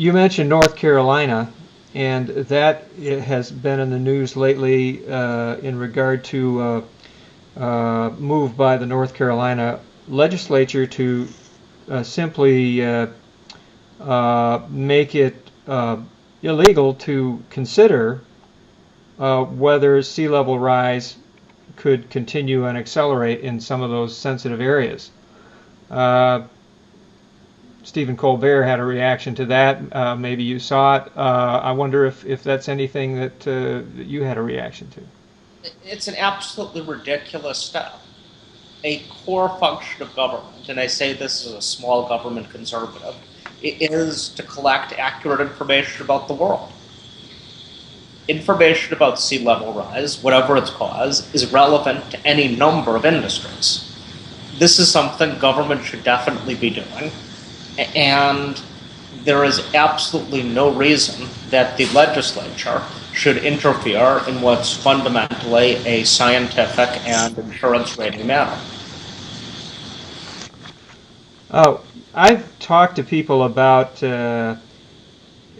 You mentioned North Carolina, and that has been in the news lately in regard to move by the North Carolina legislature to simply make it illegal to consider whether sea level rise could continue and accelerate in some of those sensitive areas. Uh, Stephen Colbert had a reaction to that. Maybe you saw it. I wonder if that's anything that you had a reaction to. It's an absolutely ridiculous step. A core function of government, and I say this as a small government conservative, is to collect accurate information about the world. Information about sea level rise, whatever its cause, is relevant to any number of industries. This is something government should definitely be doing, and there is absolutely no reason that the legislature should interfere in what's fundamentally a scientific and insurance rating matter. Oh, I've talked to people about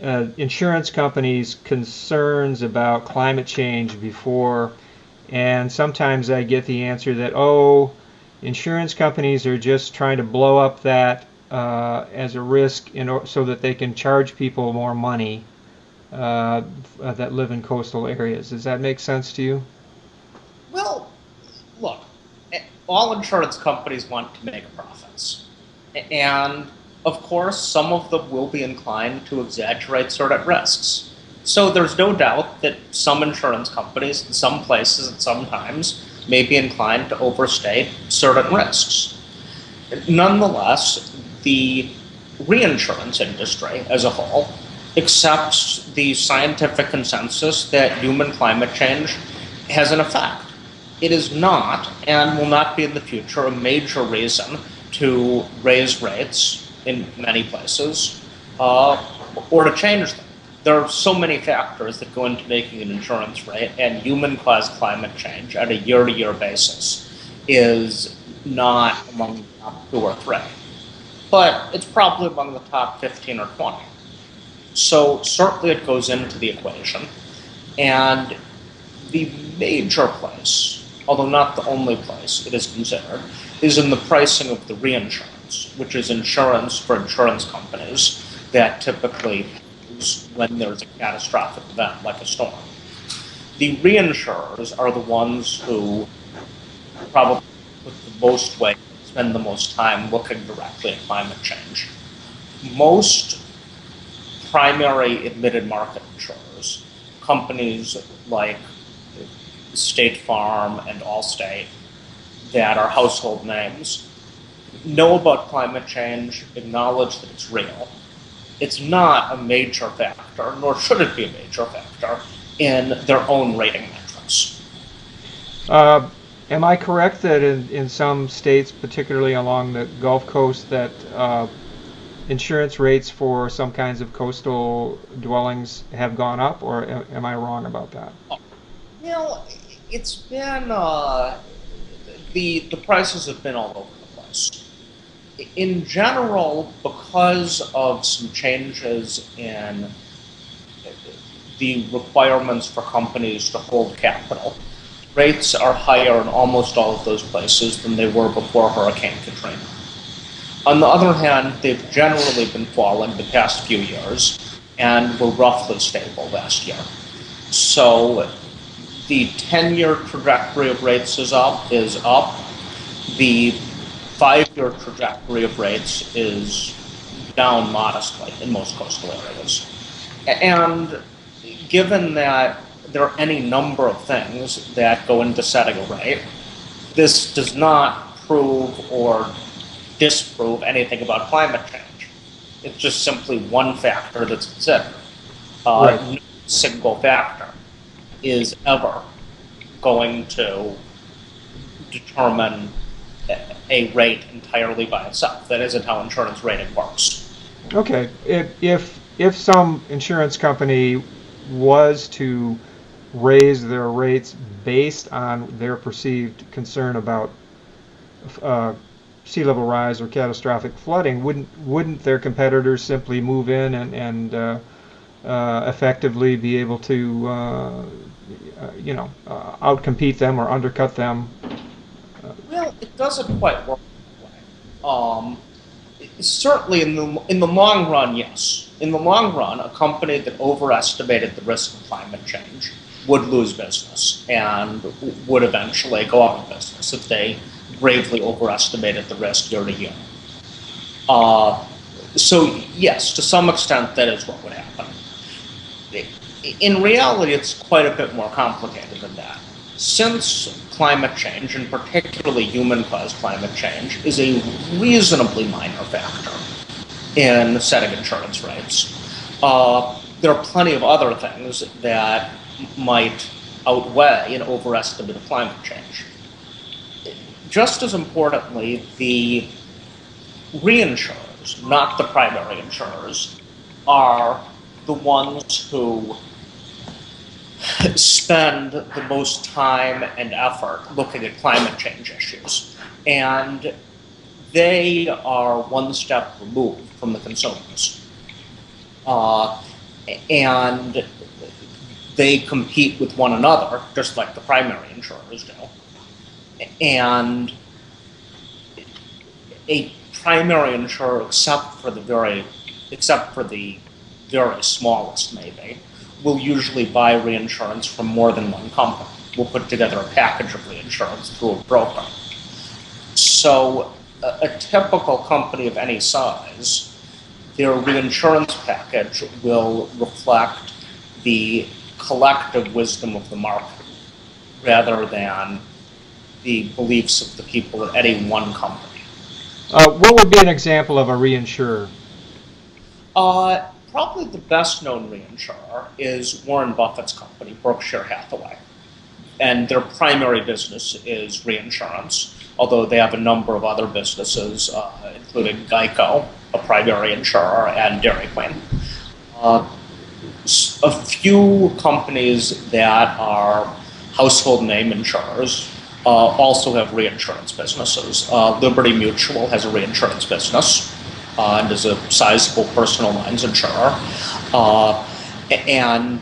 insurance companies' concerns about climate change before, and sometimes I get the answer that, oh, insurance companies are just trying to blow up that as a risk so that they can charge people more money that live in coastal areas. Does that make sense to you? Well, look, all insurance companies want to make profits. And of course, some of them will be inclined to exaggerate certain risks. So there's no doubt that some insurance companies in some places at some times may be inclined to overstate certain risks. Nonetheless, the reinsurance industry as a whole accepts the scientific consensus that human climate change has an effect. It is not, and will not be in the future, a major reason to raise rates in many places or to change them. There are so many factors that go into making an insurance rate, and human-caused climate change at a year-to-year basis is not among the top two or three, but it's probably among the top 15 or 20. So certainly it goes into the equation, and the major place, although not the only place it is considered, is in the pricing of the reinsurance, which is insurance for insurance companies that typically use when there's a catastrophic event like a storm. The reinsurers are the ones who probably put the most weight, spend the most time looking directly at climate change. Most primary admitted market insurers, companies like State Farm and Allstate, that are household names, know about climate change, acknowledge that it's real. It's not a major factor, nor should it be a major factor, in their own rating metrics. Uh, am I correct that in some states, particularly along the Gulf Coast, that insurance rates for some kinds of coastal dwellings have gone up, or am I wrong about that? You know, it's been the prices have been all over the place. In general, because of some changes in the requirements for companies to hold capital, rates are higher in almost all of those places than they were before Hurricane Katrina. On the other hand, they've generally been falling the past few years and were roughly stable last year. So the 10-year trajectory of rates is up. The 5-year trajectory of rates is down modestly in most coastal areas. And given that there are any number of things that go into setting a rate, this does not prove or disprove anything about climate change. It's just simply one factor that's considered. Right. No single factor is ever going to determine a rate entirely by itself. That isn't how insurance rating works. Okay. If some insurance company was to raise their rates based on their perceived concern about uh, sea level rise or catastrophic flooding, wouldn't their competitors simply move in and effectively be able to outcompete them or undercut them? Well, it doesn't quite work that way. Certainly, in the long run, yes. In the long run, a company that overestimated the risk of climate change would lose business and would eventually go out of business if they gravely overestimated the risk year to year. Uh, so yes, to some extent, that is what would happen. In reality, it's quite a bit more complicated than that. Since climate change, and particularly human-caused climate change, is a reasonably minor factor in setting insurance rates, there are plenty of other things that might outweigh an overestimate of climate change. Just as importantly, the reinsurers, not the primary insurers, are the ones who spend the most time and effort looking at climate change issues. And they are one step removed from the consumers. And they compete with one another, just like the primary insurers do. And a primary insurer, except for the very smallest, maybe, will usually buy reinsurance from more than one company. We'll put together a package of reinsurance through a broker. So a typical company of any size, their reinsurance package will reflect the collective wisdom of the market rather than the beliefs of the people at any one company. What would be an example of a reinsurer? Probably the best known reinsurer is Warren Buffett's company, Berkshire Hathaway. And their primary business is reinsurance, although they have a number of other businesses, including Geico, a primary insurer, and Dairy Queen. A few companies that are household name insurers also have reinsurance businesses. Liberty Mutual has a reinsurance business and is a sizable personal lines insurer. And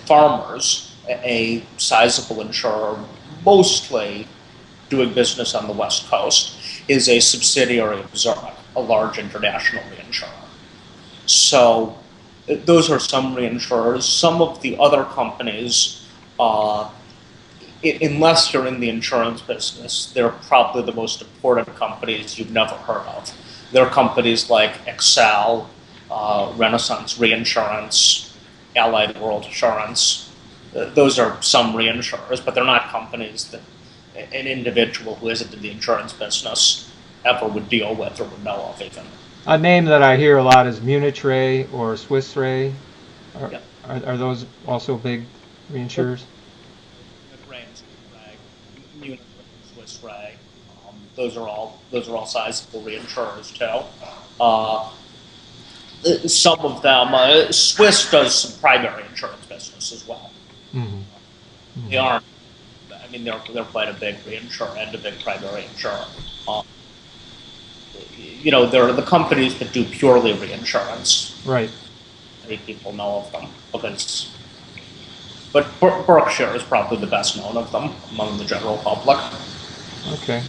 Farmers, a sizable insurer, mostly doing business on the West Coast, is a subsidiary of Zurich, a large international reinsurer. So those are some reinsurers. Some of the other companies, unless you're in the insurance business, they're probably the most important companies you've never heard of. There are companies like Excel, Renaissance Reinsurance, Allied World Assurance. Those are some reinsurers, but they're not companies that an individual who isn't in the insurance business ever would deal with or would know of even. A name that I hear a lot is Munich Re or Swiss Re. Are, Yeah. are those also big reinsurers? Munich Re, Swiss Re. Those are all sizable reinsurers too. Some of them, Swiss does some primary insurance business as well. Mm-hmm. Mm-hmm. They aren't. I mean, they're quite a big reinsurer and a big primary insurer. There are the companies that do purely reinsurance. Right. Many people know of them but Berkshire is probably the best known of them among the general public. Okay.